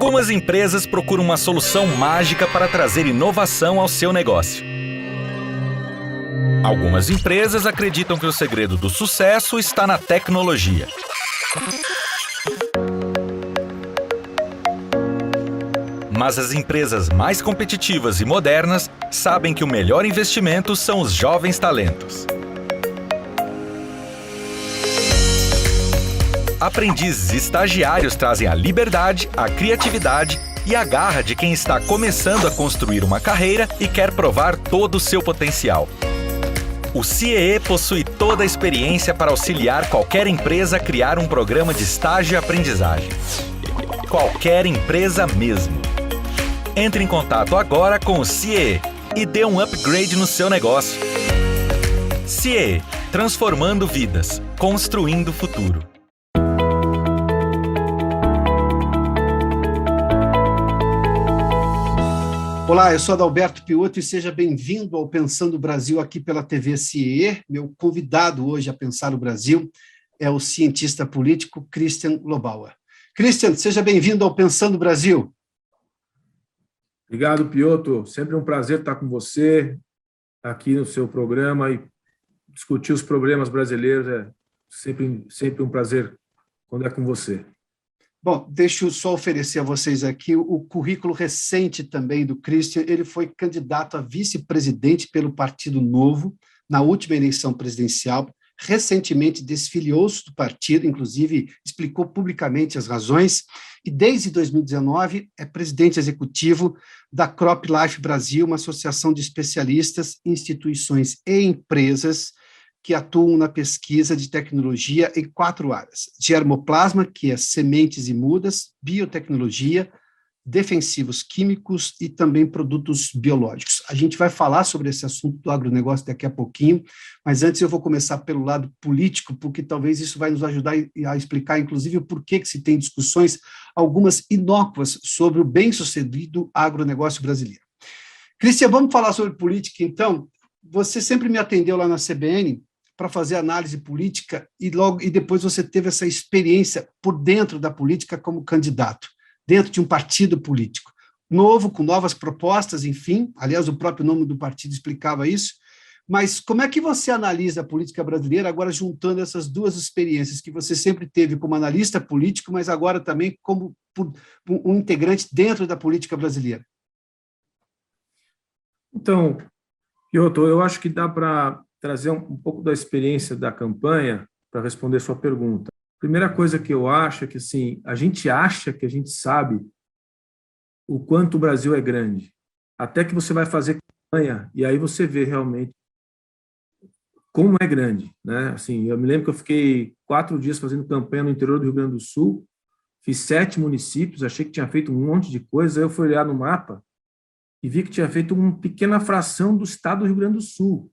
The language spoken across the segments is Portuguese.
Algumas empresas procuram uma solução mágica para trazer inovação ao seu negócio. Algumas empresas acreditam que o segredo do sucesso está na tecnologia. Mas as empresas mais competitivas e modernas sabem que o melhor investimento são os jovens talentos. Aprendizes e estagiários trazem a liberdade, a criatividade e a garra de quem está começando a construir uma carreira e quer provar todo o seu potencial. O CIEE possui toda a experiência para auxiliar qualquer empresa a criar um programa de estágio e aprendizagem. Qualquer empresa mesmo. Entre em contato agora com o CIEE e dê um upgrade no seu negócio. CIEE, transformando vidas, construindo o futuro. Olá, eu sou Adalberto Piotto e seja bem-vindo ao Pensando Brasil aqui pela TV CIEE. Meu convidado hoje a pensar o Brasil é o cientista político Christian Lobauer. Christian, seja bem-vindo ao Pensando Brasil. Obrigado, Piotto. Sempre um prazer estar com você aqui no seu programa e discutir os problemas brasileiros. É sempre um prazer quando é com você. Bom, deixa eu só oferecer a vocês aqui o currículo recente também do Christian. Ele foi candidato a vice-presidente pelo Partido Novo na última eleição presidencial. Recentemente desfiliou-se do partido, inclusive explicou publicamente as razões, e desde 2019 é presidente executivo da CropLife Brasil, uma associação de especialistas, instituições e empresas que atuam na pesquisa de tecnologia em 4 áreas: germoplasma, que é sementes e mudas, biotecnologia, defensivos químicos e também produtos biológicos. A gente vai falar sobre esse assunto do agronegócio daqui a pouquinho, mas antes eu vou começar pelo lado político, porque talvez isso vai nos ajudar a explicar, inclusive, o porquê que se tem discussões, algumas inócuas, sobre o bem-sucedido agronegócio brasileiro. Cristian, vamos falar sobre política, então. Você sempre me atendeu lá na CBN para fazer análise política e depois você teve essa experiência por dentro da política como candidato, dentro de um partido político novo, com novas propostas, enfim. Aliás, o próprio nome do partido explicava isso. Mas como é que você analisa a política brasileira, agora juntando essas duas experiências que você sempre teve como analista político, mas agora também como um integrante dentro da política brasileira? Então, Piotto, eu acho que dá para trazer um pouco da experiência da campanha para responder sua pergunta. Primeira coisa que eu acho é que, assim, a gente acha que a gente sabe o quanto o Brasil é grande, até que você vai fazer campanha e aí você vê realmente como é grande, né? Assim, eu me lembro que eu fiquei 4 dias fazendo campanha no interior do Rio Grande do Sul, fiz 7 municípios, achei que tinha feito um monte de coisa, aí eu fui olhar no mapa e vi que tinha feito uma pequena fração do estado do Rio Grande do Sul.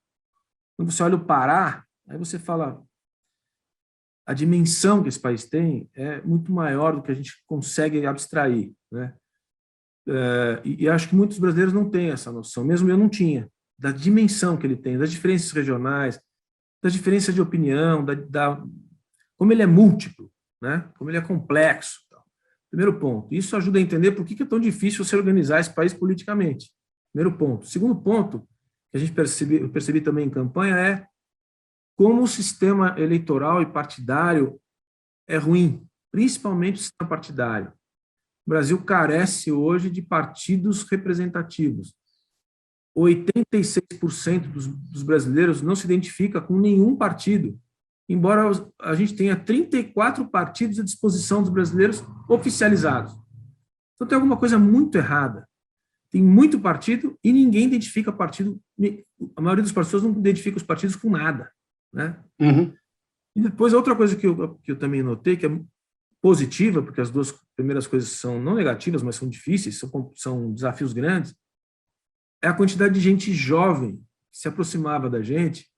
Quando você olha o Pará, aí você fala, a dimensão que esse país tem é muito maior do que a gente consegue abstrair, né? E acho que muitos brasileiros não têm essa noção, mesmo eu não tinha, da dimensão que ele tem, das diferenças regionais, das diferenças de opinião, como ele é múltiplo, né? Como ele é complexo. Primeiro ponto, isso ajuda a entender por que é tão difícil você organizar esse país politicamente. Primeiro ponto. Segundo ponto, que eu percebi também em campanha, é como o sistema eleitoral e partidário é ruim, principalmente o sistema partidário. O Brasil carece hoje de partidos representativos. 86% dos brasileiros não se identifica com nenhum partido, embora a gente tenha 34 partidos à disposição dos brasileiros oficializados. Então tem alguma coisa muito errada. Tem muito partido e ninguém identifica partido, a maioria das pessoas não identifica os partidos com nada, né? Uhum. E depois, outra coisa que eu também notei, que é positiva, porque as duas primeiras coisas são não negativas, mas são difíceis, são desafios grandes, é a quantidade de gente jovem que se aproximava da gente,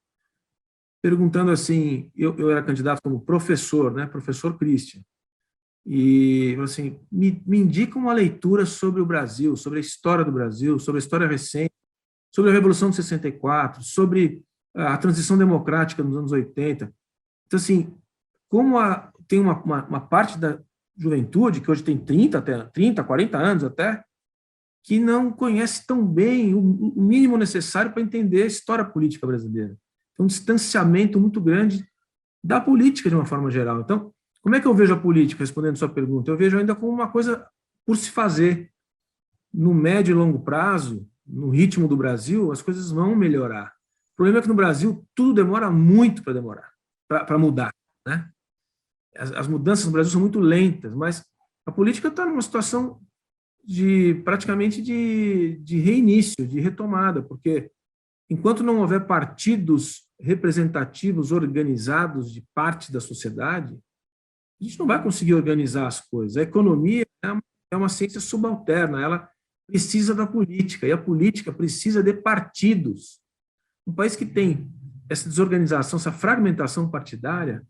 perguntando assim, eu era candidato como professor, né, professor Christian, e assim, me indica uma leitura sobre o Brasil, sobre a história do Brasil, sobre a história recente, sobre a Revolução de 64, sobre a transição democrática nos anos 80. Então, assim, como tem uma parte juventude, que hoje tem 30, 40 anos até, que não conhece tão bem o mínimo necessário para entender a história política brasileira. Um distanciamento muito grande da política de uma forma geral. Então, como é que eu vejo a política, respondendo a sua pergunta? Eu vejo ainda como uma coisa por se fazer. No médio e longo prazo, no ritmo do Brasil, as coisas vão melhorar. O problema é que no Brasil tudo demora muito para mudar, né? As mudanças no Brasil são muito lentas, mas a política está numa situação praticamente de reinício, de retomada, porque enquanto não houver partidos representativos, organizados de parte da sociedade, a gente não vai conseguir organizar as coisas. A economia é uma ciência subalterna, ela precisa da política, e a política precisa de partidos. Um país que tem essa desorganização, essa fragmentação partidária,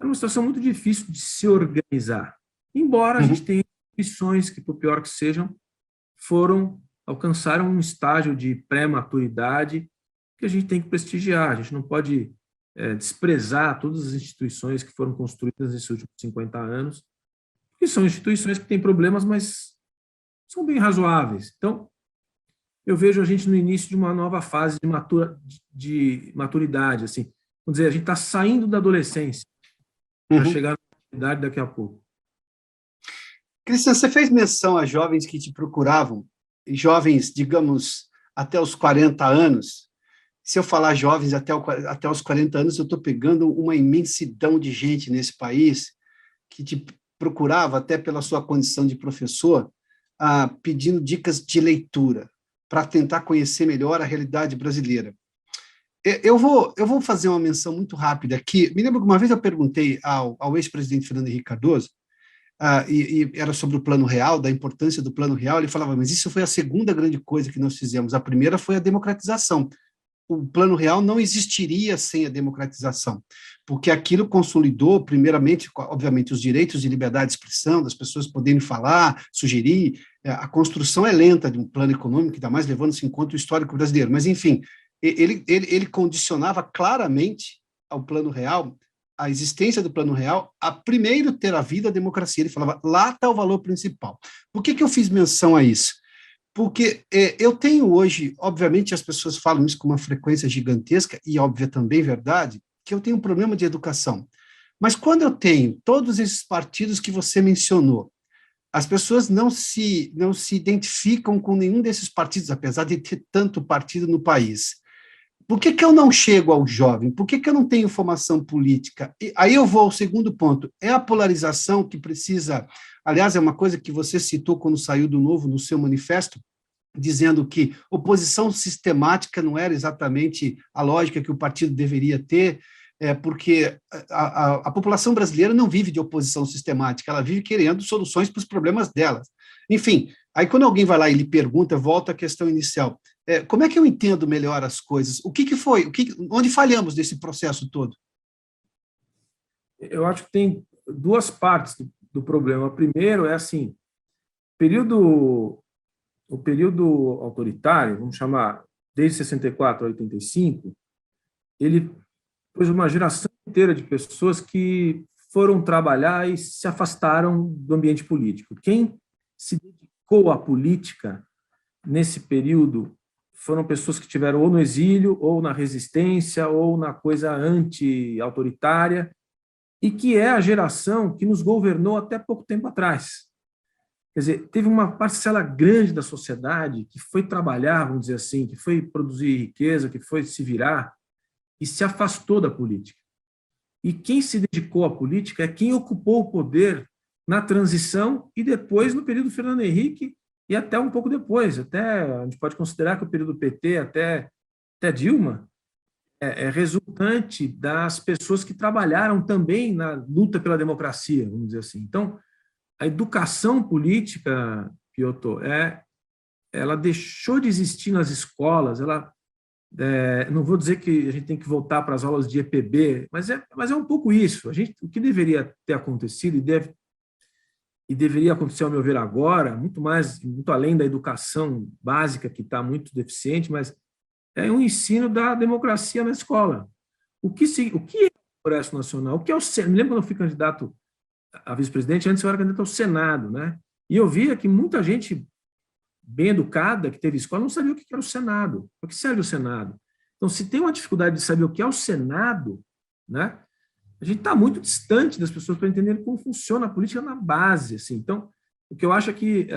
é uma situação muito difícil de se organizar. Embora a gente tenha instituições que, por pior que sejam, alcançaram um estágio de pré-maturidade que a gente tem que prestigiar. A gente não pode desprezar todas as instituições que foram construídas nesses últimos 50 anos, que são instituições que têm problemas, mas são bem razoáveis. Então, eu vejo a gente no início de uma nova fase de maturidade. Assim. Vamos dizer, a gente está saindo da adolescência para chegar na maturidade daqui a pouco. Cristian, você fez menção a jovens que te procuravam, jovens, digamos, até os 40 anos. Se eu falar jovens até os 40 anos, eu estou pegando uma imensidão de gente nesse país que te procurava, até pela sua condição de professor, pedindo dicas de leitura, para tentar conhecer melhor a realidade brasileira. Eu vou fazer uma menção muito rápida aqui. Me lembro que uma vez eu perguntei ao ex-presidente Fernando Henrique Cardoso, e era sobre o Plano Real, da importância do Plano Real. Ele falava, mas isso foi a segunda grande coisa que nós fizemos. A primeira foi a democratização. O Plano Real não existiria sem a democratização, porque aquilo consolidou, primeiramente, obviamente, os direitos de liberdade de expressão, das pessoas poderem falar, sugerir. A construção é lenta de um plano econômico, ainda mais levando-se em conta o histórico brasileiro. Mas, enfim, ele condicionava claramente ao Plano Real, a existência do Plano Real, a primeiro ter havido a democracia. Ele falava, lá está o valor principal. Por que eu fiz menção a isso? Porque eu tenho hoje, obviamente as pessoas falam isso com uma frequência gigantesca, e óbvia também verdade, que eu tenho um problema de educação. Mas quando eu tenho todos esses partidos que você mencionou, as pessoas não se identificam com nenhum desses partidos, apesar de ter tanto partido no país. Por que eu não chego ao jovem? Por que eu não tenho formação política? E aí eu vou ao segundo ponto, é a polarização que precisa... Aliás, é uma coisa que você citou quando saiu do Novo, no seu manifesto, dizendo que oposição sistemática não era exatamente a lógica que o partido deveria ter, porque a população brasileira não vive de oposição sistemática, ela vive querendo soluções para os problemas delas. Enfim, aí quando alguém vai lá e lhe pergunta, volta à questão inicial, como é que eu entendo melhor as coisas? O que foi? Onde falhamos nesse processo todo? Eu acho que tem duas partes do problema. Primeiro é assim, o período autoritário, vamos chamar desde 64 a 85, ele pôs uma geração inteira de pessoas que foram trabalhar e se afastaram do ambiente político. Quem se dedicou à política nesse período foram pessoas que estiveram ou no exílio, ou na resistência, ou na coisa anti-autoritária, e que é a geração que nos governou até pouco tempo atrás. Quer dizer, teve uma parcela grande da sociedade que foi trabalhar, vamos dizer assim, que foi produzir riqueza, que foi se virar, e se afastou da política. E quem se dedicou à política é quem ocupou o poder na transição e depois no período Fernando Henrique e até um pouco depois. Até a gente pode considerar que o período PT até Dilma é resultante das pessoas que trabalharam também na luta pela democracia, vamos dizer assim. Então, a educação política, Piotr, ela deixou de existir nas escolas. Não vou dizer que a gente tem que voltar para as aulas de EPB, mas é um pouco isso. O que deveria ter acontecido e deveria acontecer, ao meu ver, agora, muito além da educação básica, que está muito deficiente, mas é um ensino da democracia na escola. O que é o Congresso Nacional? O que é o Senado? Me lembro quando eu fui candidato a vice-presidente, antes eu era candidato ao Senado, né? E eu via que muita gente bem educada, que teve escola, não sabia o que era o Senado. Para que serve o Senado? Então, se tem uma dificuldade de saber o que é o Senado, né, a gente está muito distante das pessoas para entenderem como funciona a política na base. Assim. Então, o que eu acho é que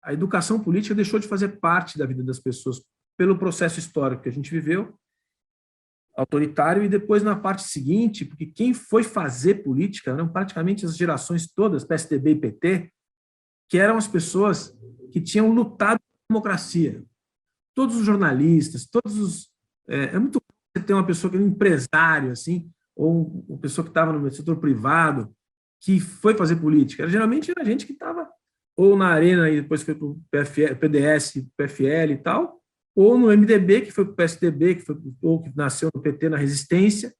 a educação política deixou de fazer parte da vida das pessoas pelo processo histórico que a gente viveu, autoritário, e depois na parte seguinte, porque quem foi fazer política eram praticamente as gerações todas, PSDB e PT, que eram as pessoas que tinham lutado pela democracia. Todos os jornalistas, todos os... É muito bom você ter uma pessoa que é um empresário, assim, ou uma pessoa que estava no setor privado, que foi fazer política. Geralmente era gente que estava ou na Arena e depois foi para o PDS, PFL e tal, ou no MDB, que foi para o PSDB, ou que nasceu no PT, na Resistência,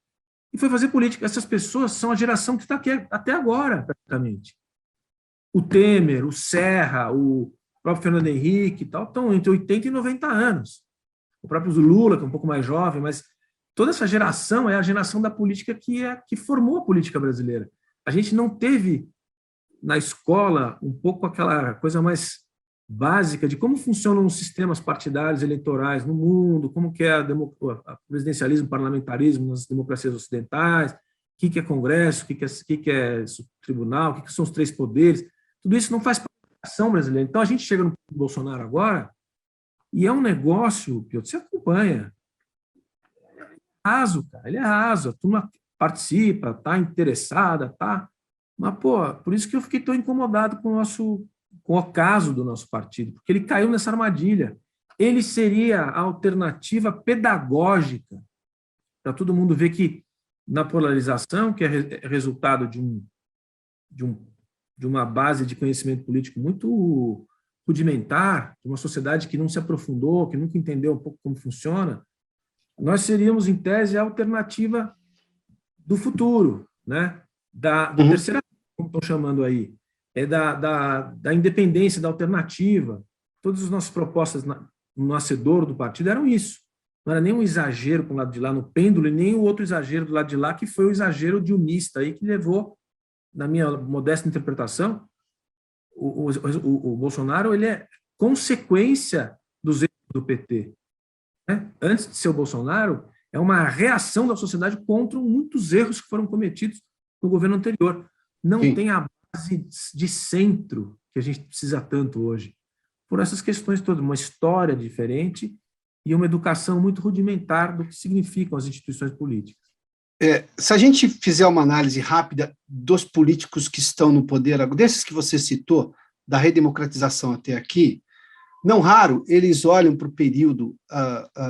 e foi fazer política. Essas pessoas são a geração que está aqui até agora, praticamente. O Temer, o Serra, o próprio Fernando Henrique e tal, estão entre 80 e 90 anos. O próprio Lula, que é um pouco mais jovem, mas toda essa geração é a geração da política que formou a política brasileira. A gente não teve na escola um pouco aquela coisa mais básica de como funcionam os sistemas partidários eleitorais no mundo, como que é o presidencialismo, parlamentarismo nas democracias ocidentais, o que é Congresso, o que é tribunal, o que são os três poderes. Tudo isso não faz parte da ação brasileira. Então, a gente chega no Bolsonaro agora e é um negócio, Piotr, você acompanha. É raso, cara, ele é raso. A turma participa, está interessada, tá. Mas, pô, por isso que eu fiquei tão incomodado com o caso do nosso partido, porque ele caiu nessa armadilha. Ele seria a alternativa pedagógica para todo mundo ver que, na polarização, que é resultado de uma base de conhecimento político muito rudimentar, de uma sociedade que não se aprofundou, que nunca entendeu um pouco como funciona, nós seríamos, em tese, a alternativa do futuro, né? Da terceira, como estão chamando aí, da independência, da alternativa. Todas as nossas propostas no nascedor do partido eram isso. Não era nem um exagero para o lado de lá no pêndulo, e nem o outro exagero do lado de lá, que foi o exagero dilmista aí, que levou, na minha modesta interpretação, o Bolsonaro ele é consequência dos erros do PT. Né? Antes de ser o Bolsonaro, é uma reação da sociedade contra muitos erros que foram cometidos no governo anterior. Não Sim. tem a base de centro que a gente precisa tanto hoje. Por essas questões todas, uma história diferente e uma educação muito rudimentar do que significam as instituições políticas. Se a gente fizer uma análise rápida dos políticos que estão no poder, desses que você citou, da redemocratização até aqui, não raro eles olham para o período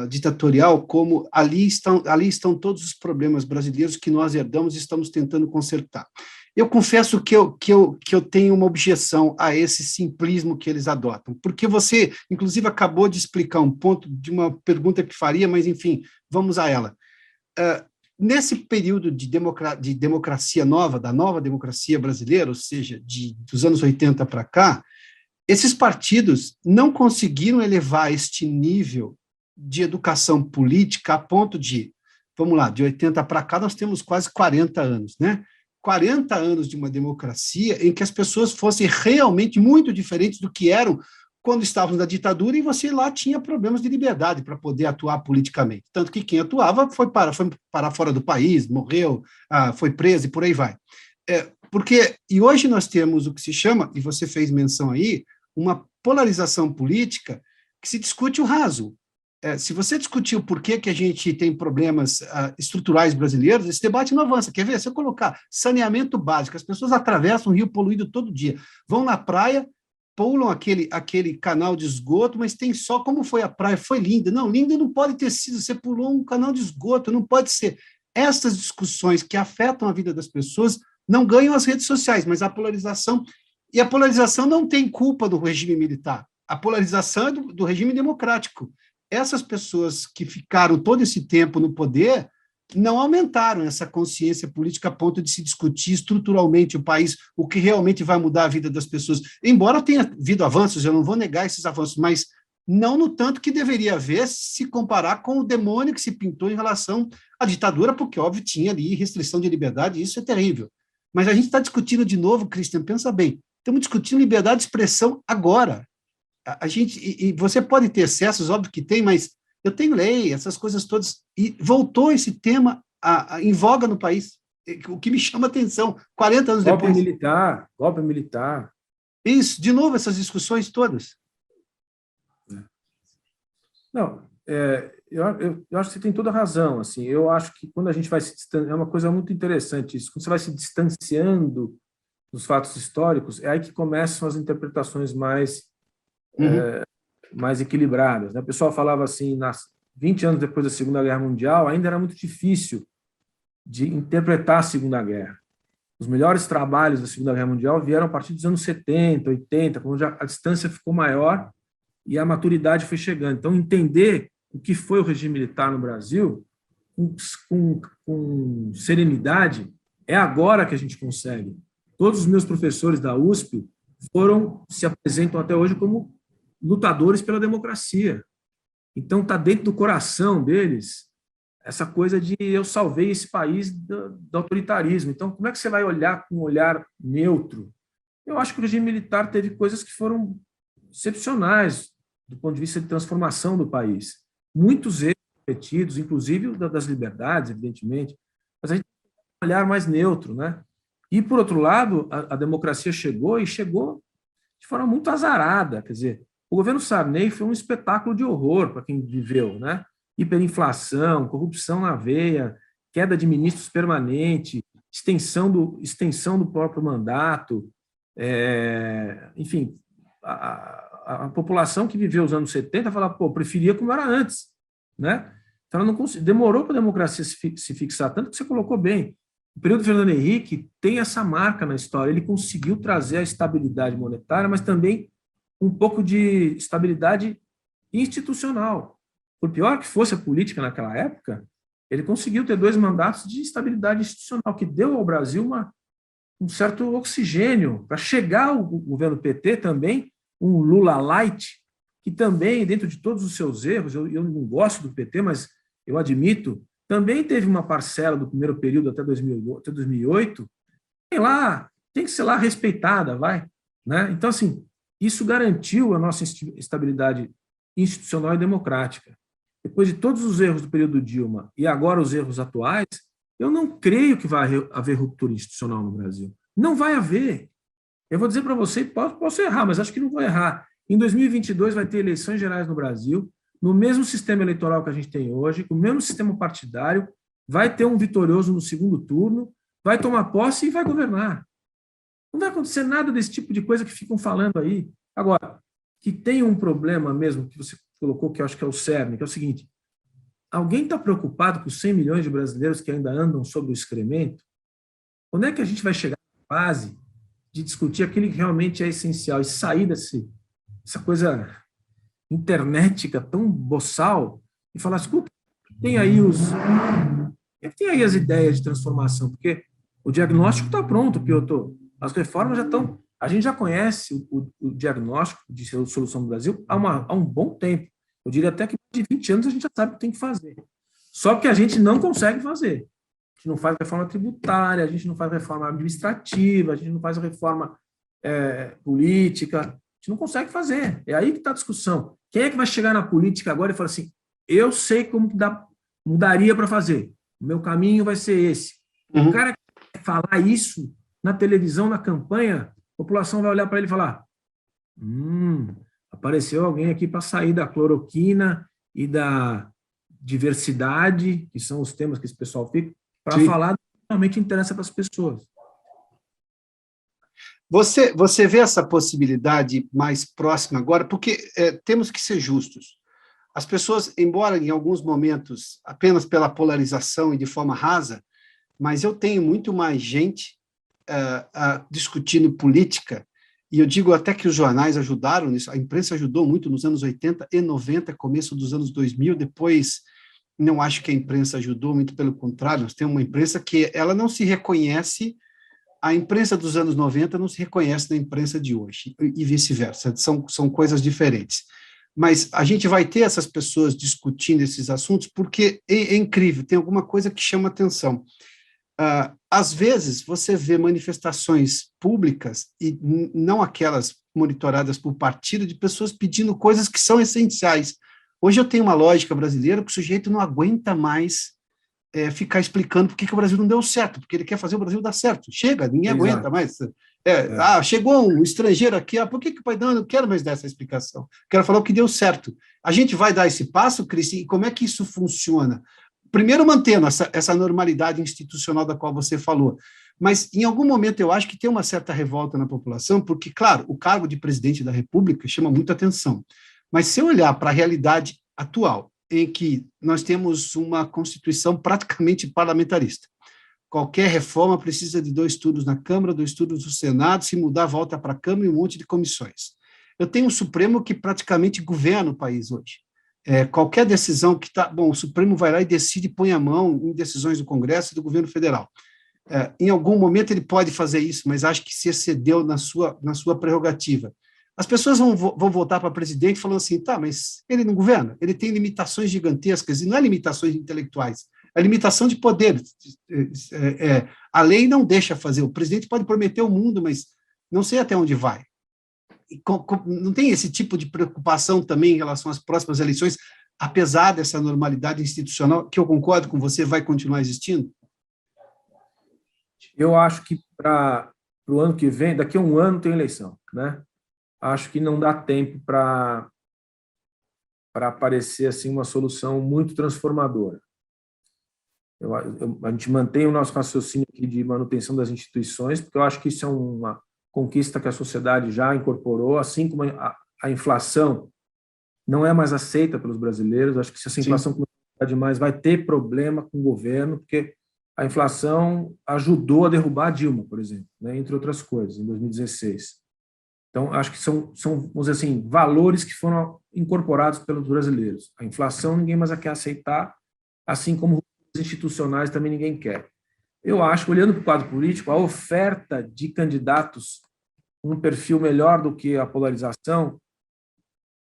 ditatorial como ali estão todos os problemas brasileiros que nós herdamos e estamos tentando consertar. Eu confesso que eu tenho uma objeção a esse simplismo que eles adotam, porque você, inclusive, acabou de explicar um ponto de uma pergunta que faria, mas, enfim, vamos a ela. Nesse período de democracia nova, da nova democracia brasileira, ou seja, dos anos 80 para cá, esses partidos não conseguiram elevar este nível de educação política a ponto de, vamos lá, de 80 para cá nós temos quase 40 anos, né? 40 anos de uma democracia em que as pessoas fossem realmente muito diferentes do que eram quando estávamos na ditadura e você lá tinha problemas de liberdade para poder atuar politicamente. Tanto que quem atuava foi para fora do país, morreu, foi preso e por aí vai. E hoje nós temos o que se chama, e você fez menção aí, uma polarização política que se discute o raso. Se você discutir o porquê que a gente tem problemas estruturais brasileiros, esse debate não avança. Quer ver? Se eu colocar saneamento básico, as pessoas atravessam um rio poluído todo dia, vão na praia, pulam aquele canal de esgoto, mas tem só como foi a praia, foi linda. Não, linda não pode ter sido, você pulou um canal de esgoto, não pode ser. Essas discussões que afetam a vida das pessoas não ganham as redes sociais, mas a polarização não tem culpa do regime militar, a polarização é do regime democrático. Essas pessoas que ficaram todo esse tempo no poder não aumentaram essa consciência política a ponto de se discutir estruturalmente o país, o que realmente vai mudar a vida das pessoas. Embora tenha havido avanços, eu não vou negar esses avanços, mas não no tanto que deveria haver se comparar com o demônio que se pintou em relação à ditadura, porque, óbvio, tinha ali restrição de liberdade, e isso é terrível. Mas a gente está discutindo de novo, Christian, pensa bem, estamos discutindo liberdade de expressão agora. A gente, e você pode ter excessos, óbvio que tem, mas eu tenho lei, essas coisas todas, e voltou esse tema em voga no país, o que me chama a atenção, 40 anos depois. Golpe militar. Isso, de novo, essas discussões todas. Não, eu acho que você tem toda a razão. Assim, eu acho que quando a gente vai se distanciando, é uma coisa muito interessante isso, quando você vai se distanciando dos fatos históricos, é aí que começam as interpretações mais equilibradas, né? O pessoal falava assim, 20 anos depois da Segunda Guerra Mundial, ainda era muito difícil de interpretar a Segunda Guerra. Os melhores trabalhos da Segunda Guerra Mundial vieram a partir dos anos 70, 80, quando já a distância ficou maior e a maturidade foi chegando. Então, entender o que foi o regime militar no Brasil com serenidade é agora que a gente consegue. Todos os meus professores da USP se apresentam até hoje como lutadores pela democracia. Então, está dentro do coração deles essa coisa de eu salvei esse país do autoritarismo. Então, como é que você vai olhar com um olhar neutro? Eu acho que o regime militar teve coisas que foram excepcionais do ponto de vista de transformação do país. Muitos erros cometidos, inclusive das liberdades, evidentemente, mas a gente tem um olhar mais neutro, né? E, por outro lado, a democracia chegou de forma muito azarada. Quer dizer, o governo Sarney foi um espetáculo de horror para quem viveu, né? Hiperinflação, corrupção na veia, queda de ministros permanente, extensão do próprio mandato, enfim, a população que viveu os anos 70 falava, preferia como era antes, né? Então, ela não demorou para a democracia se fixar, tanto que você colocou bem. O período Fernando Henrique tem essa marca na história, ele conseguiu trazer a estabilidade monetária, mas também um pouco de estabilidade institucional. Por pior que fosse a política naquela época, ele conseguiu ter 2 mandatos de estabilidade institucional, que deu ao Brasil um certo oxigênio para chegar ao governo PT também, um Lula light, que também, dentro de todos os seus erros, eu não gosto do PT, mas eu admito, também teve uma parcela do primeiro período até 2008, tem que ser lá respeitada, né? Então, assim, isso garantiu a nossa estabilidade institucional e democrática. Depois de todos os erros do período Dilma e agora os erros atuais, eu não creio que vai haver ruptura institucional no Brasil. Não vai haver. Eu vou dizer para você, posso errar, mas acho que não vou errar. Em 2022 vai ter eleições gerais no Brasil, no mesmo sistema eleitoral que a gente tem hoje, com o mesmo sistema partidário, vai ter um vitorioso no segundo turno, vai tomar posse e vai governar. Não vai acontecer nada desse tipo de coisa que ficam falando aí. Agora, que tem um problema mesmo, que você colocou, que eu acho que é o cerne, que é o seguinte: alguém está preocupado com os 100 milhões de brasileiros que ainda andam sob o excremento? Quando é que a gente vai chegar na fase de discutir aquilo que realmente é essencial e sair dessa coisa internética tão boçal e falar, escuta, tem aí as ideias de transformação, porque o diagnóstico está pronto, Piotr. As reformas já estão. A gente já conhece o diagnóstico de solução do Brasil há um bom tempo. Eu diria até que de 20 anos a gente já sabe o que tem que fazer. Só que a gente não consegue fazer. A gente não faz reforma tributária, a gente não faz reforma administrativa, a gente não faz reforma política, a gente não consegue fazer. É aí que está a discussão. Quem é que vai chegar na política agora e falar assim, eu sei como que mudaria para fazer, o meu caminho vai ser esse. O cara que falar isso na televisão, na campanha, a população vai olhar para ele e falar, apareceu alguém aqui para sair da cloroquina e da diversidade, que são os temas que esse pessoal fica, para falar do que realmente interessa para as pessoas. Você vê essa possibilidade mais próxima agora, porque temos que ser justos. As pessoas, embora em alguns momentos, apenas pela polarização e de forma rasa, mas eu tenho muito mais gente discutindo política, e eu digo até que os jornais ajudaram nisso, a imprensa ajudou muito nos anos 80 e 90, começo dos anos 2000, depois não acho que a imprensa ajudou, muito pelo contrário, nós temos uma imprensa que ela não se reconhece, a imprensa dos anos 90 não se reconhece na imprensa de hoje, e vice-versa, são coisas diferentes. Mas a gente vai ter essas pessoas discutindo esses assuntos, porque é incrível, tem alguma coisa que chama atenção. Às vezes, você vê manifestações públicas, e não aquelas monitoradas por partido, de pessoas pedindo coisas que são essenciais. Hoje eu tenho uma lógica brasileira que o sujeito não aguenta mais ficar explicando por que o Brasil não deu certo, porque ele quer fazer o Brasil dar certo. Chega, ninguém aguenta mais. Chegou um estrangeiro aqui, por que o pai não quero mais dar essa explicação? Quero falar o que deu certo. A gente vai dar esse passo, Cris, e como é que isso funciona? Primeiro, mantendo essa normalidade institucional da qual você falou, mas em algum momento eu acho que tem uma certa revolta na população, porque, claro, o cargo de presidente da República chama muita atenção, mas se eu olhar para a realidade atual, em que nós temos uma Constituição praticamente parlamentarista, qualquer reforma precisa de 2 turnos na Câmara, 2 turnos no Senado, se mudar, volta para a Câmara e um monte de comissões. Eu tenho um Supremo que praticamente governa o país hoje. Qualquer decisão que está... Bom, o Supremo vai lá e decide, põe a mão em decisões do Congresso e do governo federal. Em algum momento ele pode fazer isso, mas acho que se excedeu na sua prerrogativa. As pessoas vão voltar para presidente falando assim, tá, mas ele não governa, ele tem limitações gigantescas, e não é limitações intelectuais, é limitação de poder. A lei não deixa fazer, o presidente pode prometer o mundo, mas não sei até onde vai. Não tem esse tipo de preocupação também em relação às próximas eleições, apesar dessa normalidade institucional, que eu concordo com você, vai continuar existindo? Eu acho que para o ano que vem, daqui a um ano tem eleição, né? Acho que não dá tempo para aparecer assim, uma solução muito transformadora. A gente mantém o nosso raciocínio aqui de manutenção das instituições, porque eu acho que isso é uma conquista que a sociedade já incorporou, assim como a inflação não é mais aceita pelos brasileiros. Acho que se essa inflação começar demais, vai ter problema com o governo, porque a inflação ajudou a derrubar a Dilma, por exemplo, né, entre outras coisas, em 2016. Então, acho que são, vamos dizer assim, valores que foram incorporados pelos brasileiros. A inflação ninguém mais quer aceitar, assim como os institucionais também ninguém quer. Eu acho que, olhando para o quadro político, a oferta de candidatos com um perfil melhor do que a polarização,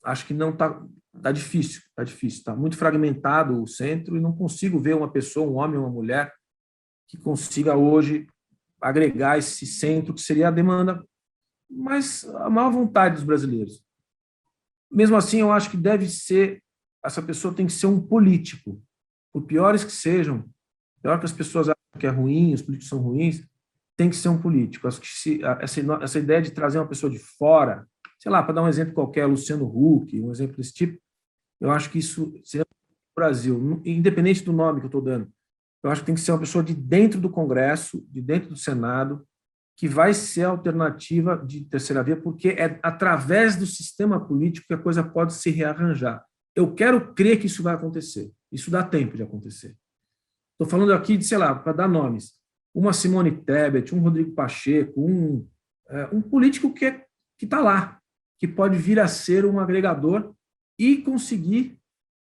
acho que não está difícil, está muito fragmentado o centro, e não consigo ver uma pessoa, um homem ou uma mulher, que consiga hoje agregar esse centro, que seria a demanda, mas a maior vontade dos brasileiros. Mesmo assim, eu acho que essa pessoa tem que ser um político, por piores que sejam, pior que as pessoas acham que é ruim, os políticos são ruins, tem que ser um político. Acho que essa ideia de trazer uma pessoa de fora, sei lá, para dar um exemplo qualquer, Luciano Huck, um exemplo desse tipo, eu acho que isso seria o Brasil, independente do nome que eu estou dando. Eu acho que tem que ser uma pessoa de dentro do Congresso, de dentro do Senado, que vai ser a alternativa de terceira via, porque é através do sistema político que a coisa pode se rearranjar. Eu quero crer que isso vai acontecer. Isso dá tempo de acontecer. Estou falando aqui de, sei lá, para dar nomes, uma Simone Tebet, um Rodrigo Pacheco, um político que está lá, que pode vir a ser um agregador e conseguir,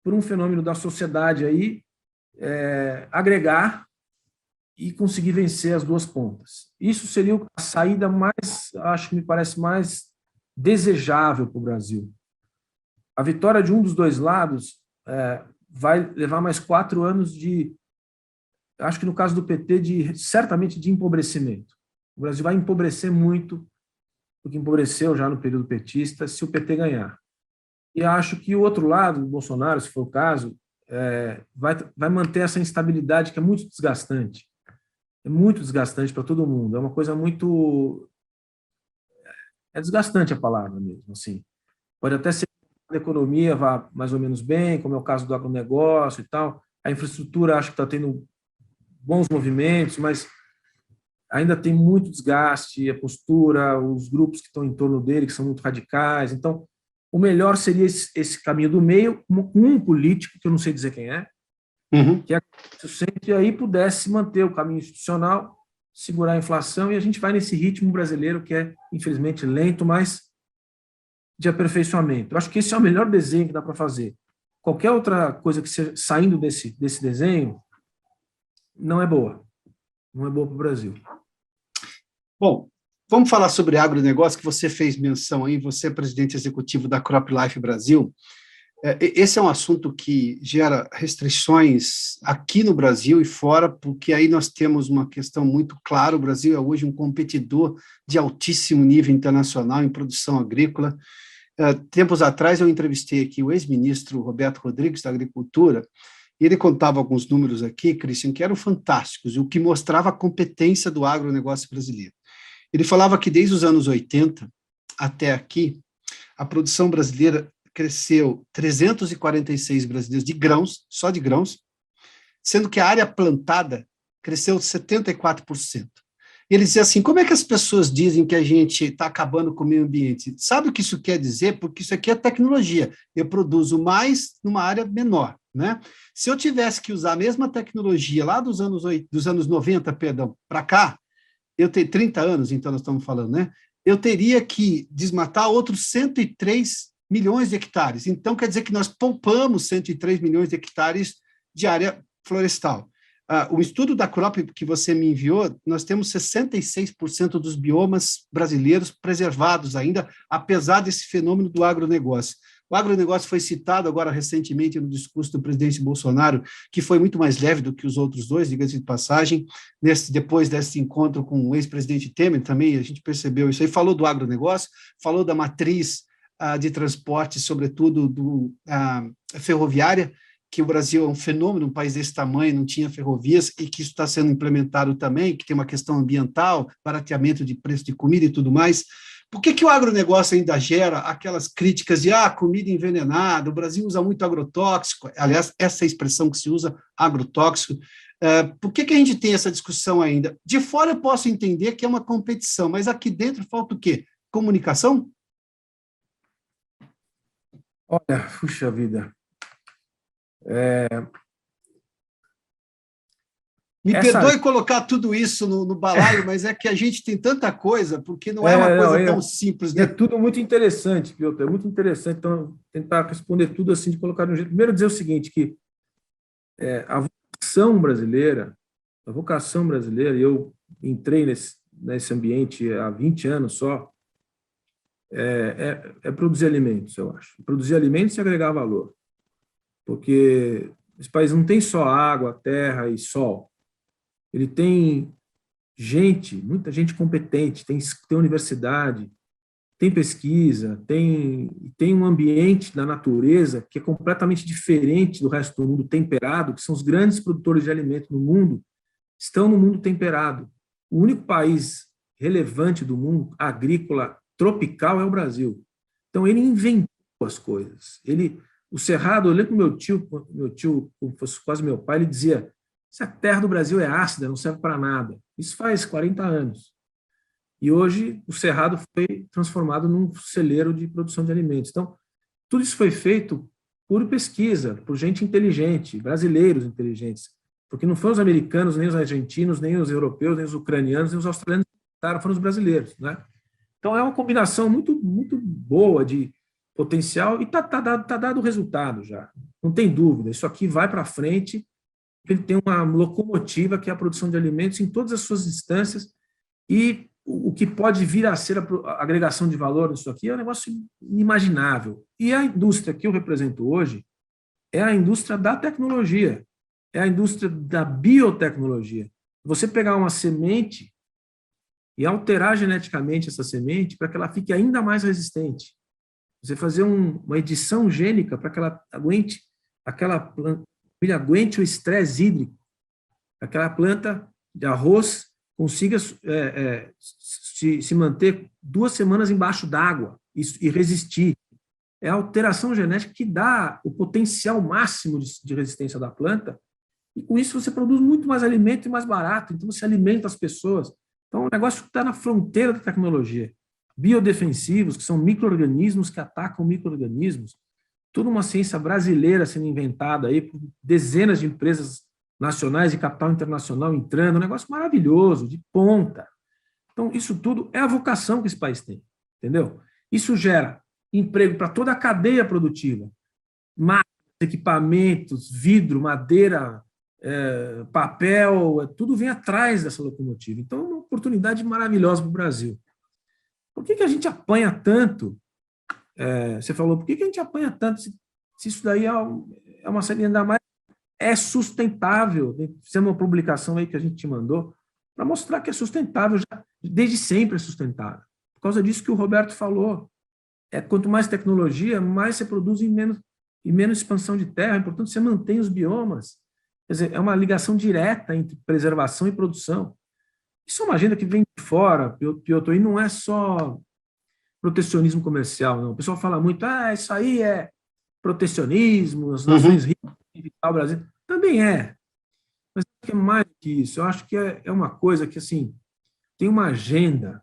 por um fenômeno da sociedade aí, agregar e conseguir vencer as duas pontas. Isso seria a saída mais, acho que me parece mais desejável para o Brasil. A vitória de um dos dois lados vai levar mais 4 anos de, acho que no caso do PT, certamente de empobrecimento. O Brasil vai empobrecer muito, porque empobreceu já no período petista, se o PT ganhar. E acho que o outro lado, o Bolsonaro, se for o caso, vai manter essa instabilidade que é muito desgastante. É muito desgastante para todo mundo. É uma coisa muito... É desgastante a palavra mesmo. Assim. Pode até ser que a economia vá mais ou menos bem, como é o caso do agronegócio e tal. A infraestrutura acho que está tendo bons movimentos, mas ainda tem muito desgaste, a postura, os grupos que estão em torno dele, que são muito radicais. Então, o melhor seria esse caminho do meio, com um político, que eu não sei dizer quem é, que sempre aí pudesse manter o caminho institucional, segurar a inflação, e a gente vai nesse ritmo brasileiro que é, infelizmente, lento, mas de aperfeiçoamento. Eu acho que esse é o melhor desenho que dá para fazer. Qualquer outra coisa que seja saindo desse desenho não é boa. Não é boa para o Brasil. Bom, vamos falar sobre agronegócio, que você fez menção aí, você é presidente executivo da CropLife Brasil. Esse é um assunto que gera restrições aqui no Brasil e fora, porque aí nós temos uma questão muito clara: o Brasil é hoje um competidor de altíssimo nível internacional em produção agrícola. Tempos atrás eu entrevistei aqui o ex-ministro Roberto Rodrigues, da Agricultura, e ele contava alguns números aqui, Christian, que eram fantásticos, o que mostrava a competência do agronegócio brasileiro. Ele falava que desde os anos 80 até aqui, a produção brasileira cresceu 346 brasileiros de grãos, só de grãos, sendo que a área plantada cresceu 74%. E ele dizia assim: como é que as pessoas dizem que a gente está acabando com o meio ambiente? Sabe o que isso quer dizer? Porque isso aqui é tecnologia. Eu produzo mais numa área menor, né? Se eu tivesse que usar a mesma tecnologia lá dos anos 90, perdão, para cá, eu tenho 30 anos, então nós estamos falando, né? Eu teria que desmatar outros 103 milhões de hectares. Então, quer dizer que nós poupamos 103 milhões de hectares de área florestal. O estudo da CROP que você me enviou, nós temos 66% dos biomas brasileiros preservados ainda, apesar desse fenômeno do agronegócio. O agronegócio foi citado agora recentemente no discurso do presidente Bolsonaro, que foi muito mais leve do que os outros dois, diga-se de passagem. Depois desse encontro com o ex-presidente Temer, também a gente percebeu isso aí, falou do agronegócio, falou da matriz de transporte, sobretudo ferroviária, que o Brasil é um fenômeno, um país desse tamanho, não tinha ferrovias, e que isso está sendo implementado também, que tem uma questão ambiental, barateamento de preço de comida e tudo mais. Por que o agronegócio ainda gera aquelas críticas de comida envenenada, o Brasil usa muito agrotóxico? Aliás, essa é a expressão que se usa, agrotóxico. Por que a gente tem essa discussão ainda? De fora eu posso entender que é uma competição, mas aqui dentro falta o quê? Comunicação? Olha, puxa vida. Me perdoe colocar tudo isso no balaio, mas é que a gente tem tanta coisa, porque não é uma coisa tão simples. Né? É tudo muito interessante, Piotr, é muito interessante. Então, tentar responder tudo assim, de colocar de um jeito. Primeiro, dizer o seguinte, que a vocação brasileira, e eu entrei nesse ambiente há 20 anos só, é produzir alimentos, eu acho. Produzir alimentos e agregar valor. Porque esse país não tem só água, terra e sol. Ele tem muita gente competente, tem universidade, tem pesquisa, tem um ambiente da natureza que é completamente diferente do resto do mundo temperado, que são os grandes produtores de alimentos no mundo, estão no mundo temperado. O único país relevante do mundo agrícola tropical é o Brasil. Então, ele inventou as coisas. O Cerrado, eu lembro que meu tio, como fosse quase meu pai, ele dizia: se a terra do Brasil é ácida, não serve para nada. Isso faz 40 anos. E hoje o Cerrado foi transformado num celeiro de produção de alimentos. Então, tudo isso foi feito por pesquisa, por gente inteligente, brasileiros inteligentes. Porque não foram os americanos, nem os argentinos, nem os europeus, nem os ucranianos, nem os australianos, foram os brasileiros, né? Então, é uma combinação muito, muito boa de potencial e está dado o resultado já. Não tem dúvida. Isso aqui vai para frente. Ele tem uma locomotiva que é a produção de alimentos em todas as suas instâncias, e o que pode vir a ser a agregação de valor nisso aqui é um negócio inimaginável. E a indústria que eu represento hoje é a indústria da tecnologia, é a indústria da biotecnologia. Você pegar uma semente e alterar geneticamente essa semente para que ela fique ainda mais resistente. Você fazer uma edição gênica para que ela aguente o estresse hídrico, aquela planta de arroz consiga se manter 2 semanas embaixo d'água e resistir. É a alteração genética que dá o potencial máximo de resistência da planta, e com isso você produz muito mais alimento e mais barato, então você alimenta as pessoas. Então, o negócio está na fronteira da tecnologia. Biodefensivos, que são micro-organismos que atacam micro-organismos, toda uma ciência brasileira sendo inventada aí por dezenas de empresas nacionais e capital internacional entrando, um negócio maravilhoso, de ponta. Então, isso tudo é a vocação que esse país tem, entendeu? Isso gera emprego para toda a cadeia produtiva, máquinas, equipamentos, vidro, madeira, papel, tudo vem atrás dessa locomotiva. Então, é uma oportunidade maravilhosa para o Brasil. Por que a gente apanha tanto? Você falou, por que a gente apanha tanto se isso daí é uma série ainda mais é sustentável. Fizemos uma publicação aí que a gente te mandou para mostrar que é sustentável, já, desde sempre é sustentável. Por causa disso que o Roberto falou. Quanto mais tecnologia, mais você produz em menos expansão de terra, portanto, você mantém os biomas. Quer dizer, é uma ligação direta entre preservação e produção. Isso é uma agenda que vem de fora, Piotr, e não é só protecionismo comercial, não. O pessoal fala muito, isso aí é protecionismo, as nações ricas, o Brasil. Também é. Mas é mais do que isso. Eu acho que é uma coisa que, assim, tem uma agenda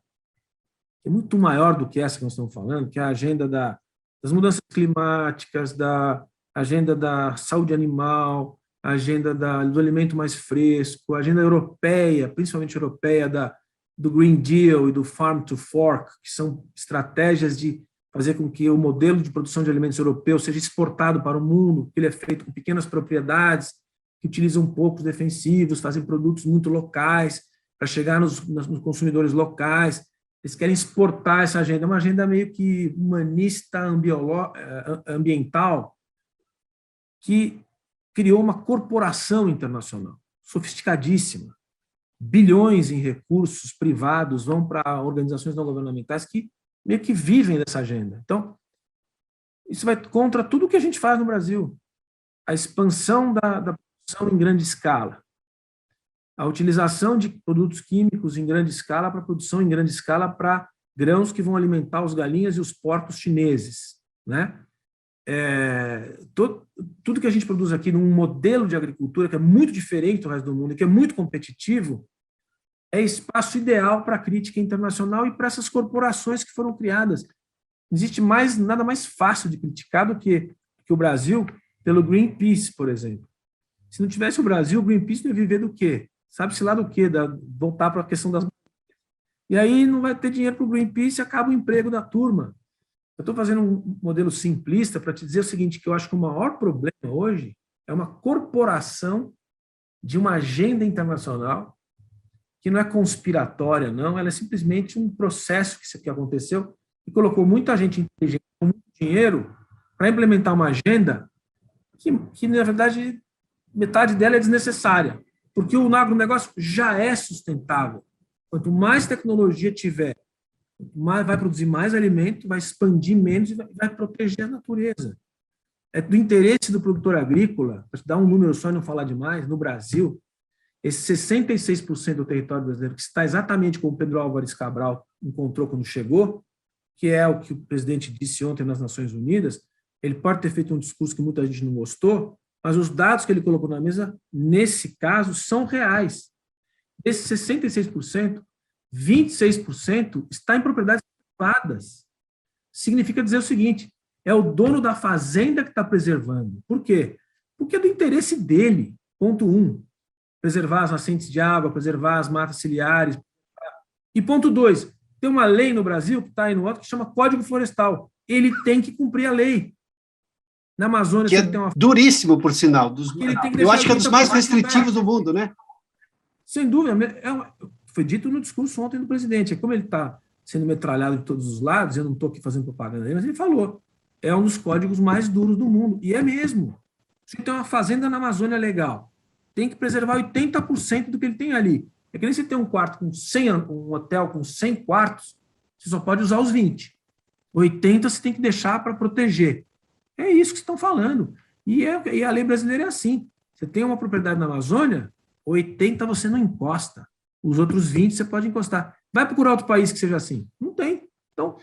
que é muito maior do que essa que nós estamos falando, que é a agenda das mudanças climáticas, da agenda da saúde animal, a agenda do alimento mais fresco, a agenda europeia, principalmente europeia, do Green Deal e do Farm to Fork, que são estratégias de fazer com que o modelo de produção de alimentos europeu seja exportado para o mundo, que ele é feito com pequenas propriedades, que utilizam poucos defensivos, fazem produtos muito locais, para chegar nos consumidores locais. Eles querem exportar essa agenda, é uma agenda meio que humanista, ambiental, que criou uma corporação internacional, sofisticadíssima. Bilhões em recursos privados vão para organizações não governamentais que meio que vivem dessa agenda. Então, isso vai contra tudo o que a gente faz no Brasil. A expansão da produção em grande escala, a utilização de produtos químicos em grande escala para produção em grande escala para grãos que vão alimentar os galinhas e os porcos chineses, né? Tudo que a gente produz aqui num modelo de agricultura que é muito diferente do resto do mundo e que é muito competitivo, é espaço ideal para a crítica internacional e para essas corporações que foram criadas. Não existe nada mais fácil de criticar do que o Brasil pelo Greenpeace, por exemplo. Se não tivesse o Brasil, o Greenpeace não ia viver do quê? Sabe-se lá do quê? Voltar para a questão das... E aí não vai ter dinheiro para o Greenpeace e acaba o emprego da turma. Eu estou fazendo um modelo simplista para te dizer o seguinte, que eu acho que o maior problema hoje é uma corporação de uma agenda internacional que não é conspiratória, não, ela é simplesmente um processo que aconteceu e colocou muita gente inteligente, com muito dinheiro, para implementar uma agenda que, na verdade, metade dela é desnecessária, porque o agronegócio já é sustentável. Quanto mais tecnologia tiver, vai produzir mais alimento, vai expandir menos e vai proteger a natureza. É do interesse do produtor agrícola, para te dar um número só e não falar demais, no Brasil, esse 66% do território brasileiro, que está exatamente como o Pedro Álvares Cabral encontrou quando chegou, que é o que o presidente disse ontem nas Nações Unidas, ele pode ter feito um discurso que muita gente não gostou, mas os dados que ele colocou na mesa, nesse caso, são reais. Desses 66%, 26% está em propriedades privadas. Significa dizer o seguinte, é o dono da fazenda que está preservando. Por quê? Porque é do interesse dele, ponto 1, preservar as nascentes de água, preservar as matas ciliares. E ponto 2, tem uma lei no Brasil, que está aí no outro, que chama Código Florestal. Ele tem que cumprir a lei. Na Amazônia... Que é tem uma... duríssimo, por sinal. Eu acho que é um dos mais restritivos do mundo, né? Sem dúvida. Foi dito no discurso ontem do presidente. Como ele está sendo metralhado de todos os lados, eu não estou aqui fazendo propaganda dele, mas ele falou, é um dos códigos mais duros do mundo. E é mesmo. Se tem uma fazenda na Amazônia legal, tem que preservar 80% do que ele tem ali. É que nem se tem um quarto com 100, um hotel com 100 quartos, você só pode usar os 20. 80 você tem que deixar para proteger. É isso que estão falando. E a lei brasileira é assim. Você tem uma propriedade na Amazônia, 80 você não encosta. Os outros 20 você pode encostar. Vai procurar outro país que seja assim. Não tem. Então,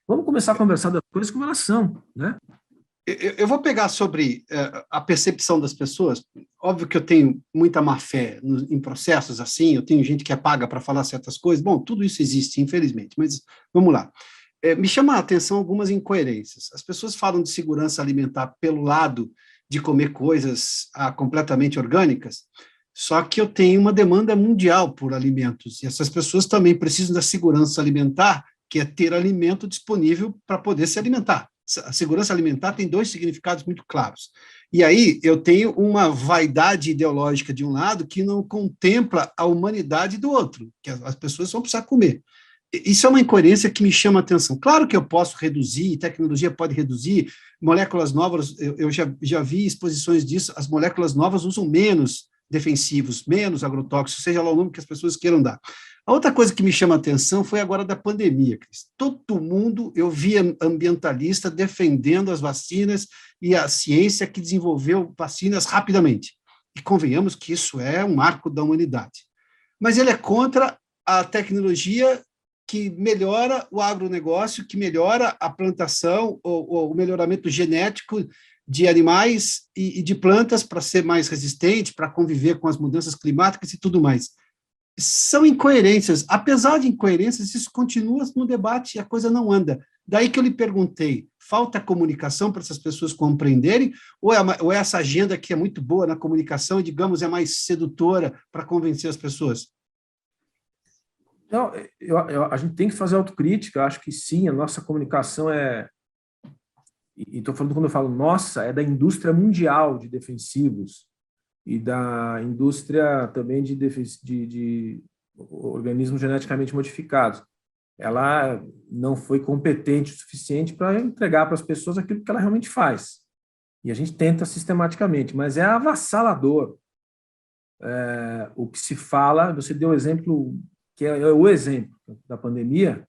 vamos começar a conversar das coisas como elas são, né? Eu vou pegar sobre a percepção das pessoas. Óbvio que eu tenho muita má-fé em processos assim, eu tenho gente que é paga para falar certas coisas. Bom, tudo isso existe, infelizmente, mas vamos lá. Me chama a atenção algumas incoerências. As pessoas falam de segurança alimentar pelo lado de comer coisas completamente orgânicas, só que eu tenho uma demanda mundial por alimentos, e essas pessoas também precisam da segurança alimentar, que é ter alimento disponível para poder se alimentar. A segurança alimentar tem dois significados muito claros. E aí eu tenho uma vaidade ideológica de um lado que não contempla a humanidade do outro, que as pessoas vão precisar comer. Isso é uma incoerência que me chama a atenção. Claro que eu posso reduzir, tecnologia pode reduzir, moléculas novas, eu já vi exposições disso, as moléculas novas usam menos defensivos, menos agrotóxicos, seja lá o nome que as pessoas queiram dar. A outra coisa que me chama a atenção foi agora da pandemia, Cris. Todo mundo, eu via ambientalista defendendo as vacinas e a ciência que desenvolveu vacinas rapidamente. E convenhamos que isso é um marco da humanidade. Mas ele é contra a tecnologia que melhora o agronegócio, que melhora a plantação, o melhoramento genético de animais e de plantas para ser mais resistente, para conviver com as mudanças climáticas e tudo mais. São incoerências. Apesar de incoerências, isso continua no debate e a coisa não anda. Daí que eu lhe perguntei, falta comunicação para essas pessoas compreenderem, ou é essa agenda que é muito boa na comunicação, digamos, é mais sedutora para convencer as pessoas? Não, a gente tem que fazer autocrítica, acho que sim, a nossa comunicação e estou falando, quando eu falo nossa, é da indústria mundial de defensivos e da indústria também de organismos geneticamente modificados. Ela não foi competente o suficiente para entregar para as pessoas aquilo que ela realmente faz. E a gente tenta sistematicamente, mas é avassalador. O que se fala, você deu o exemplo, que é o exemplo da pandemia,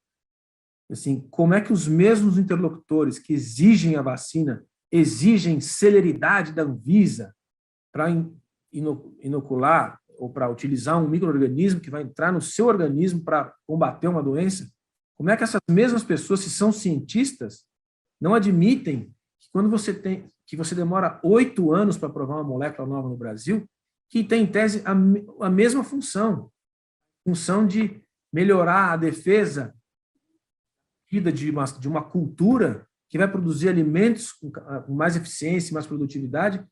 assim, como é que os mesmos interlocutores que exigem a vacina exigem celeridade da Anvisa para inocular ou para utilizar um micro-organismo que vai entrar no seu organismo para combater uma doença, como é que essas mesmas pessoas, se são cientistas, não admitem que quando você demora 8 anos para provar uma molécula nova no Brasil, que tem, em tese, a mesma função de melhorar a defesa de uma cultura que vai produzir alimentos com mais eficiência e mais produtividade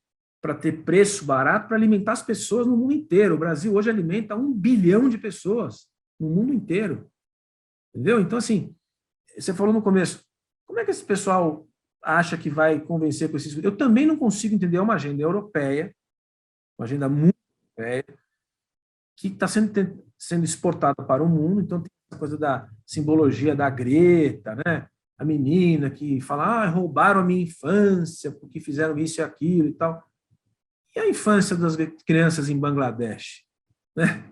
para ter preço barato para alimentar as pessoas no mundo inteiro. O Brasil hoje alimenta 1 bilhão de pessoas no mundo inteiro. Entendeu? Então, assim, você falou no começo, como é que esse pessoal acha que vai convencer com esses... Eu também não consigo entender uma agenda europeia, uma agenda muito europeia, que está sendo exportada para o mundo. Então, tem essa coisa da simbologia da Greta, né? A menina que fala, roubaram a minha infância porque fizeram isso e aquilo e tal. E a infância das crianças em Bangladesh? Né?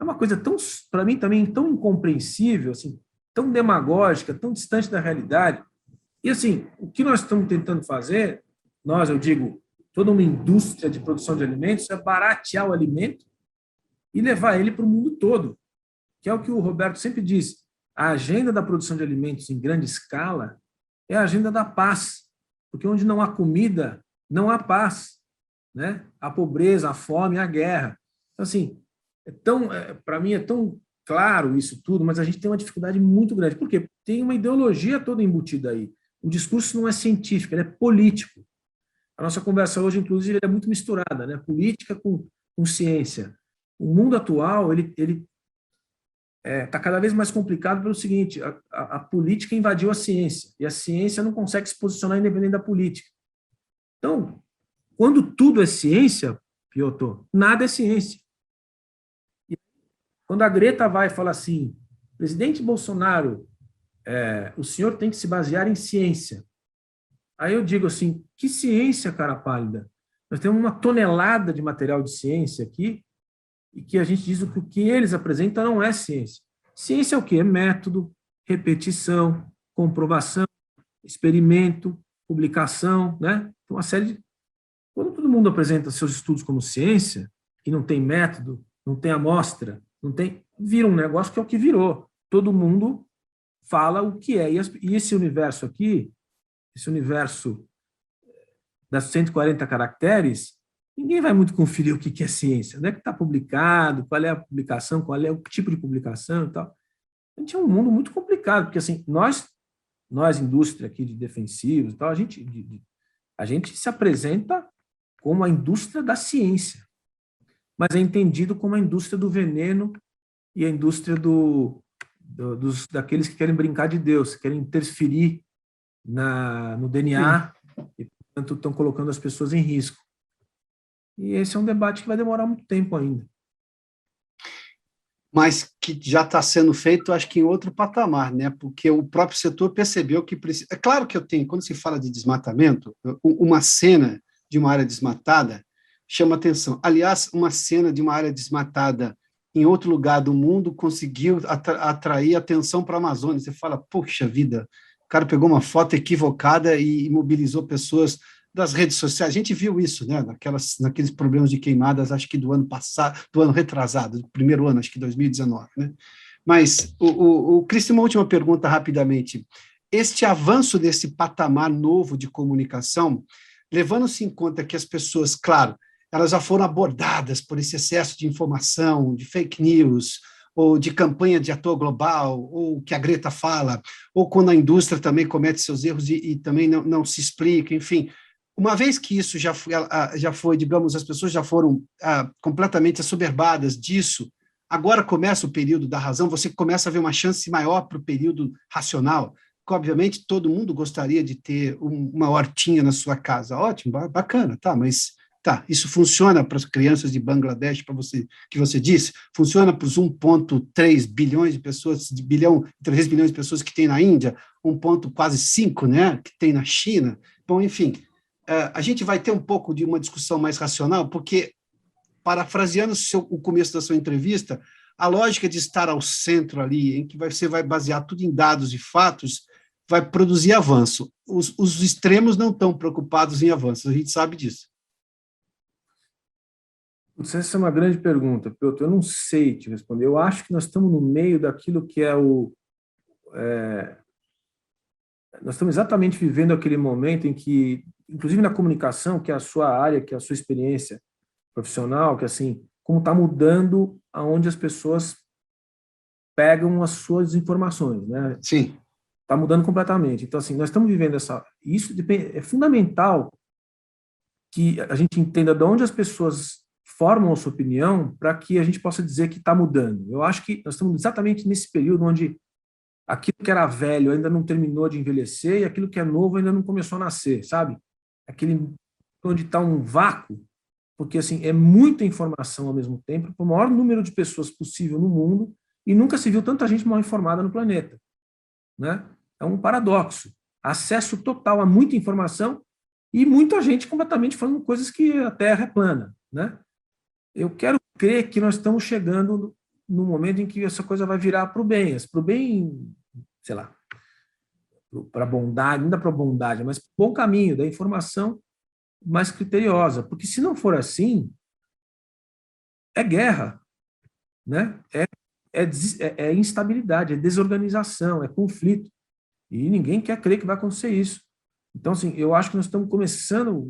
É uma coisa tão, para mim também, tão incompreensível, assim, tão demagógica, tão distante da realidade. E, assim, o que nós estamos tentando fazer, eu digo, toda uma indústria de produção de alimentos, é baratear o alimento e levar ele para o mundo todo, que é o que o Roberto sempre diz. A agenda da produção de alimentos em grande escala é a agenda da paz, porque onde não há comida, não há paz, né? A pobreza, a fome, a guerra. Então, assim, para mim é tão claro isso tudo, mas a gente tem uma dificuldade muito grande. Por quê? Tem uma ideologia toda embutida aí. O discurso não é científico, ele é político. A nossa conversa hoje, inclusive, é muito misturada, né? Política com ciência. O mundo atual, ele está cada vez mais complicado pelo seguinte, a política invadiu a ciência, e a ciência não consegue se posicionar independente da política. Então, quando tudo é ciência, Piotr, nada é ciência. E quando a Greta vai e fala assim, presidente Bolsonaro, o senhor tem que se basear em ciência. Aí eu digo assim, que ciência, cara pálida? Nós temos uma tonelada de material de ciência aqui, e que a gente diz que o que eles apresentam não é ciência. Ciência é o quê? É método, repetição, comprovação, experimento, publicação, né? Uma série de... Quando todo mundo apresenta seus estudos como ciência, e não tem método, não tem amostra, vira um negócio que é o que virou. Todo mundo fala o que é. E esse universo aqui, esse universo das 140 caracteres, ninguém vai muito conferir o que é ciência, onde é que está publicado, qual é a publicação, qual é o tipo de publicação e tal. A gente é um mundo muito complicado, porque assim, nós indústria aqui de defensivos e tal, a gente se apresenta como a indústria da ciência, mas é entendido como a indústria do veneno e a indústria daqueles que querem brincar de Deus, que querem interferir no DNA e, portanto, estão colocando as pessoas em risco. E esse é um debate que vai demorar muito tempo ainda. mas que já está sendo feito, acho que em outro patamar, né? Porque o próprio setor percebeu que precisa. É claro que quando se fala de desmatamento, uma cena de uma área desmatada chama atenção. Aliás, uma cena de uma área desmatada em outro lugar do mundo conseguiu atrair atenção para a Amazônia. Você fala, puxa vida, o cara pegou uma foto equivocada e mobilizou pessoas das redes sociais. A gente viu isso, né? Naqueles problemas de queimadas, acho que do ano passado, do ano retrasado, do primeiro ano, acho que 2019, né? Mas, Cristian, uma última pergunta rapidamente. Este avanço desse patamar novo de comunicação, levando-se em conta que as pessoas, claro, elas já foram abordadas por esse excesso de informação, de fake news, ou de campanha de ator global, ou que a Greta fala, ou quando a indústria também comete seus erros e também não se explica, enfim. Uma vez que isso já foi, digamos, as pessoas já foram completamente assoberbadas disso, agora começa o período da razão, você começa a ver uma chance maior para o período racional, que obviamente todo mundo gostaria de ter uma hortinha na sua casa. Ótimo, bacana, tá, mas tá, isso funciona para as crianças de Bangladesh, para você, que você disse, funciona para os 1,3 bilhões de pessoas, 3 bilhões de pessoas que tem na Índia, quase 5, né, que tem na China. Bom, enfim, a gente vai ter um pouco de uma discussão mais racional, porque, parafraseando o começo da sua entrevista, a lógica de estar ao centro ali, em que você vai basear tudo em dados e fatos, vai produzir avanço. Os extremos não estão preocupados em avanços, a gente sabe disso. Essa é uma grande pergunta, Piotr. Eu não sei te responder. Eu acho que nós estamos no meio daquilo que nós estamos exatamente vivendo aquele momento em que, inclusive na comunicação, que é a sua área, que é a sua experiência profissional, que assim, como está mudando aonde as pessoas pegam as suas informações, né? Sim. Está mudando completamente. Então, assim, nós estamos vivendo isso é fundamental que a gente entenda de onde as pessoas formam a sua opinião para que a gente possa dizer que está mudando. Eu acho que nós estamos exatamente nesse período onde aquilo que era velho ainda não terminou de envelhecer e aquilo que é novo ainda não começou a nascer, sabe? Aquele onde está um vácuo, porque assim, é muita informação ao mesmo tempo, para o maior número de pessoas possível no mundo, e nunca se viu tanta gente mal informada no planeta, né? É um paradoxo. Acesso total a muita informação e muita gente completamente falando coisas que a Terra é plana, né? Eu quero crer que nós estamos chegando no momento em que essa coisa vai virar para o bem, sei lá, para a bondade, não dá para a bondade, mas para o bom caminho da informação mais criteriosa, porque se não for assim, é guerra, né? É instabilidade, é desorganização, é conflito, e ninguém quer crer que vai acontecer isso. Então, assim, eu acho que nós estamos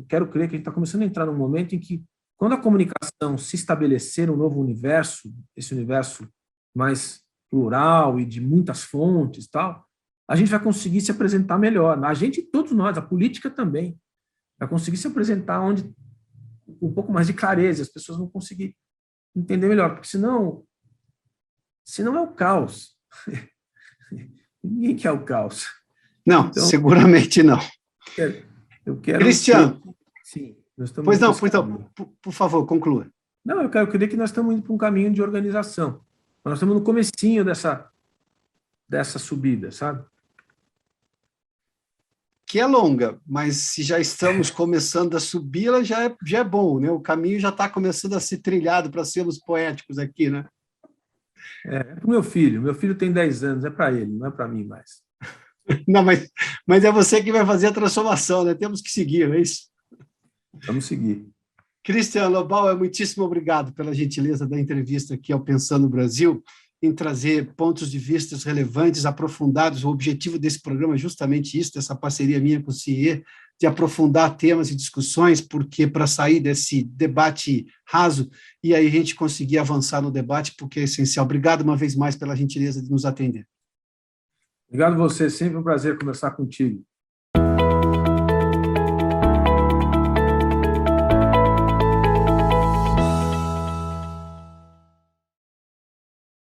quero crer que a gente está começando a entrar num momento em que, quando a comunicação se estabelecer um novo universo, esse universo mais plural e de muitas fontes, tal, a gente vai conseguir se apresentar melhor. A gente, todos nós, a política também, vai conseguir se apresentar onde um pouco mais de clareza, as pessoas vão conseguir entender melhor, porque senão é o caos. Ninguém quer o caos. Não, então, seguramente não. Eu quero Cristian, sim. Pois não, por favor, conclua. Não, eu queria que nós estamos indo para um caminho de organização. Nós estamos no comecinho dessa subida, sabe? Que é longa, mas se já estamos começando a subi-la, já é bom, né? O caminho já está começando a ser trilhado, para sermos poéticos aqui, né? É para o meu filho. Meu filho tem 10 anos, é para ele, não é para mim mais. Não, mas é você que vai fazer a transformação, né? Temos que seguir, não é isso? Vamos seguir. Cristian Lobauer, muitíssimo obrigado pela gentileza da entrevista aqui ao Pensando Brasil, em trazer pontos de vista relevantes, aprofundados. O objetivo desse programa é justamente isso, dessa parceria minha com o CIE, de aprofundar temas e discussões, porque para sair desse debate raso e aí a gente conseguir avançar no debate, porque é essencial. Obrigado uma vez mais pela gentileza de nos atender. Obrigado a você, sempre um prazer conversar contigo.